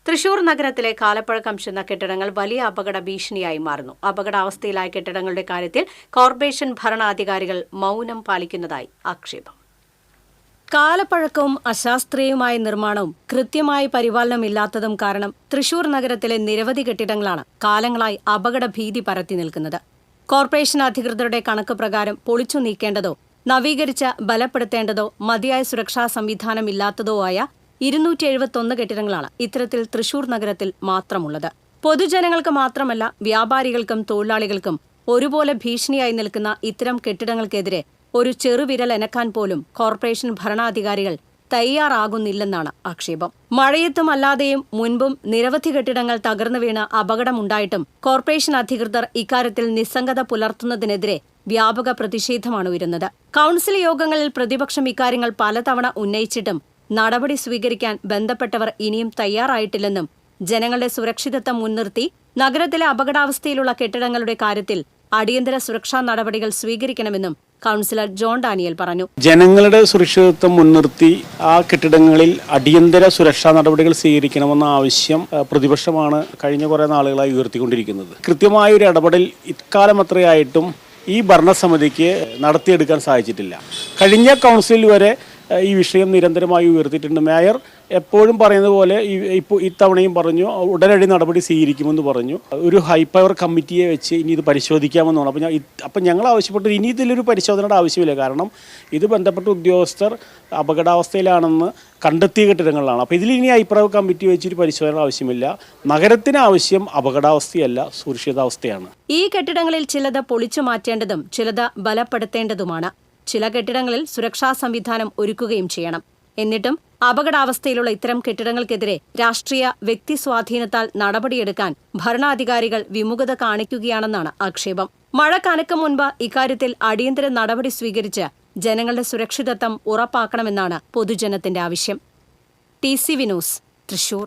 തൃശൂർ നഗരത്തിലെ കാലപ്പഴക്കം ചെന്ന കെട്ടിടങ്ങൾ വലിയ അപകട ഭീഷണിയായി മാറുന്നു. അപകടാവസ്ഥയിലായ കെട്ടിടങ്ങളുടെ കാര്യത്തിൽ കോർപ്പറേഷൻ ഭരണാധികാരികൾ മൗനം പാലിക്കുന്നതായി ആക്ഷേപം. കാലപ്പഴക്കവും അശാസ്ത്രീയമായ നിർമ്മാണവും കൃത്യമായ പരിപാലനമില്ലാത്തതും കാരണം തൃശൂർ നഗരത്തിലെ നിരവധി കെട്ടിടങ്ങളാണ് കാലങ്ങളായി അപകട ഭീതി പരത്തി നിൽക്കുന്നത്. കോർപ്പറേഷൻ അധികൃതരുടെ കണക്ക് പ്രകാരം പൊളിച്ചു നീക്കേണ്ടതോ നവീകരിച്ച് ബലപ്പെടുത്തേണ്ടതോ മതിയായ സുരക്ഷാ സംവിധാനമില്ലാത്തതോ ആയ 271 കെട്ടിടങ്ങളാണ് ഇത്തരത്തിൽ തൃശൂർ നഗരത്തിൽ മാത്രമുള്ളത്. പൊതുജനങ്ങൾക്ക് മാത്രമല്ല വ്യാപാരികൾക്കും തൊഴിലാളികൾക്കും ഒരുപോലെ ഭീഷണിയായി നിൽക്കുന്ന ഇത്തരം കെട്ടിടങ്ങൾക്കെതിരെ ഒരു ചെറുവിരൽ അനക്കാൻ പോലും കോർപ്പറേഷൻ ഭരണാധികാരികൾ തയ്യാറാകുന്നില്ലെന്നാണ് ആക്ഷേപം. മഴയത്തും അല്ലാതെയും മുൻപും നിരവധി കെട്ടിടങ്ങൾ തകർന്നു വീണ് അപകടമുണ്ടായിട്ടും കോർപ്പറേഷൻ അധികൃതർ ഇക്കാര്യത്തിൽ നിസ്സംഗത പുലർത്തുന്നതിനെതിരെ വ്യാപക പ്രതിഷേധമാണ് ഉയരുന്നത്. കൗൺസിൽ യോഗങ്ങളിൽ പ്രതിപക്ഷം ഇക്കാര്യങ്ങൾ പലതവണ ഉന്നയിച്ചിട്ടും നടപടി സ്വീകരിക്കാൻ ബന്ധപ്പെട്ടവർ ഇനിയും തയ്യാറായിട്ടില്ലെന്നും ജനങ്ങളുടെ സുരക്ഷിതത്വം മുൻനിർത്തി നഗരത്തിലെ അപകടാവസ്ഥയിലുള്ള കെട്ടിടങ്ങളുടെ കാര്യത്തിൽ അടിയന്തര സുരക്ഷാ നടപടികൾ സ്വീകരിക്കണമെന്നും കൗൺസിലർ ജോൺ ഡാനിയൽ പറഞ്ഞു. ജനങ്ങളുടെ സുരക്ഷിതത്വം മുൻനിർത്തി ആ കെട്ടിടങ്ങളിൽ അടിയന്തര സുരക്ഷാ നടപടികൾ സ്വീകരിക്കണമെന്ന ആവശ്യം പ്രതിപക്ഷമാണ് കഴിഞ്ഞ കുറേ നാളുകളായി ഉയർത്തിക്കൊണ്ടിരിക്കുന്നത്. കൃത്യമായ ഒരു ഇടപെടൽ ഇക്കാലം അത്രയായിട്ടും ഈ ഭരണസമിതിക്ക് നടത്തിയെടുക്കാൻ സാധിച്ചിട്ടില്ല. കഴിഞ്ഞ കൗൺസിലിൽ വരെ ഈ വിഷയം നിരന്തരമായി ഉയർത്തിയിട്ടുണ്ട്. മേയർ എപ്പോഴും പറയുന്നത് പോലെ ഇപ്പോൾ ഇത്തവണയും പറഞ്ഞു ഉടനടി നടപടി സ്വീകരിക്കുമെന്ന് പറഞ്ഞു. ഒരു ഹൈ പവർ കമ്മിറ്റിയെ വെച്ച് ഇനി ഇത് പരിശോധിക്കാമെന്നാണ്. അപ്പം ഞങ്ങൾ ആവശ്യപ്പെട്ടത് ഇനി ഇതിലൊരു പരിശോധനയുടെ ആവശ്യമില്ല. കാരണം ഇത് ബന്ധപ്പെട്ട ഉദ്യോഗസ്ഥർ അപകടാവസ്ഥയിലാണെന്ന് കണ്ടെത്തിയ കെട്ടിടങ്ങളാണ്. അപ്പോൾ ഇതിൽ ഇനി ഹൈ പവർ കമ്മിറ്റി വെച്ചൊരു പരിശോധന ആവശ്യമില്ല. നഗരത്തിന് ആവശ്യം അപകടാവസ്ഥയല്ല, സുരക്ഷിതാവസ്ഥയാണ്. ഈ കെട്ടിടങ്ങളിൽ ചിലത് പൊളിച്ചു മാറ്റേണ്ടതും ചിലത് ബലപ്പെടുത്തേണ്ടതുമാണ്. ചില കെട്ടിടങ്ങളിൽ സുരക്ഷാ സംവിധാനം ഒരുക്കുകയും ചെയ്യണം. എന്നിട്ടും അപകടാവസ്ഥയിലുള്ള ഇത്തരം കെട്ടിടങ്ങൾക്കെതിരെ രാഷ്ട്രീയ വ്യക്തി സ്വാധീനത്താൽ നടപടിയെടുക്കാൻ ഭരണാധികാരികൾ വിമുഖത കാണിക്കുകയാണെന്നാണ് ആക്ഷേപം. മഴ കനക്കും മുൻപ് ഇക്കാര്യത്തിൽ അടിയന്തര നടപടി സ്വീകരിച്ച് ജനങ്ങളുടെ സുരക്ഷിതത്വം ഉറപ്പാക്കണമെന്നാണ് പൊതുജനത്തിന്റെ ആവശ്യം. TCV news, Thrissur.